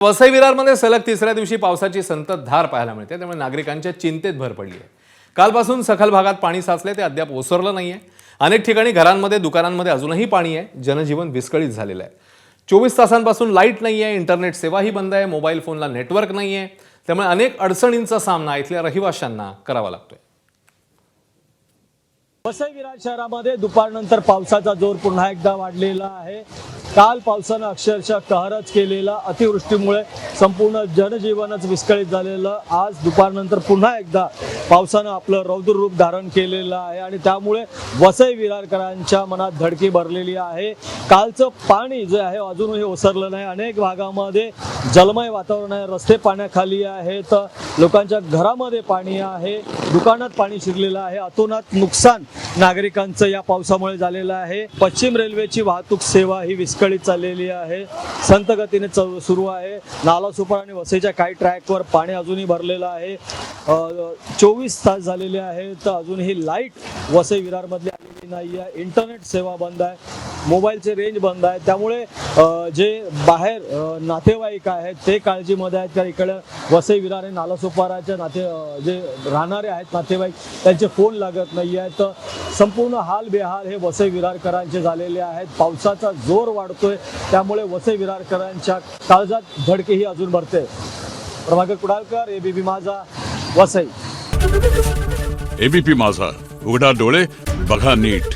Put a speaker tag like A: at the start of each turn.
A: वसई विरारमध्ये सलग तिसऱ्या दिवशी पावसाची संततधार पाहायला मिळते, त्यामुळे नागरिकांच्या चिंतेत भर पडली आहे। कालपासून सखल भागात पाणी साचले, ते अद्याप ओसरलं नाहीये। अनेक ठिकाणी घरांमध्ये, दुकानांमध्ये अजूनही पाणी आहे। जनजीवन विस्कळीत झालेलं आहे। 24 तासांपासून लाईट नाहीये, इंटरनेट सेवाही बंद आहे, मोबाईल फोनला नेटवर्क नाहीये, त्यामुळे अनेक अडचणींचा सामना इथल्या रहिवाशांना करावा लागतोय।
B: वसई विरार शहरामध्ये दुपारनंतर पावसाचा जोर पुन्हा एकदा वाढलेला आहे। काल पावसानं अक्षरशः कहरच केलेला, अतिवृष्टीमुळे संपूर्ण जनजीवनच विस्कळीत झालेलं आज दुपारनंतर पुन्हा एकदा पावसानं आपलं रौद्र रूप धारण केलेलं आहे आणि त्यामुळे वसई विरारकरांच्या मनात धडकी भरलेली आहे। कालचं पाणी जे आहे अजूनही ओसरलं नाही। अनेक भागामध्ये जलमय वातावरण आहे, रस्ते पाण्याखाली आहेत, लोकांच्या घरामध्ये पाणी आहे, दुकानात पाणी शिरलेलं आहे। अतोनात नुकसान नागरिकांचं या पावसामुळे झालेलं आहे। पश्चिम रेल्वेची वाहतूक सेवा ही विस्कळीत चाललेली आहे, संत गतीने सुरू आहे। नालासोपारा आणि वसईच्या काही ट्रॅकवर पाणी अजूनही भरलेलं आहे। 24 तास झालेले आहेत, तर अजूनही लाईट वसई विरारमधली आलेली नाही आहे। इंटरनेट सेवा बंद आहे, मोबाईलचे रेंज बंद आहे। त्यामुळे जे बाहेर नातेवाईक आहेत ते काळजीमध्ये आहेत, कारण इकडे वसई विरार आणि नालासोपाराच्या जे राहणारे आहेत नातेवाईक, त्यांचे फोन लागत नाही आहेत। संपूर्ण हाल बेहाल हे वसई विरारकरांचे झालेले आहेत। पावसाचा जोर वाढतोय, त्यामुळे वसई विरारकरांच्या काळजात धडकीही अजून भरते। प्रभाकर कुडालकर, एबीपी माझा, वसई।
C: एबीपी माझा, उघडा डोळे बघा नीट।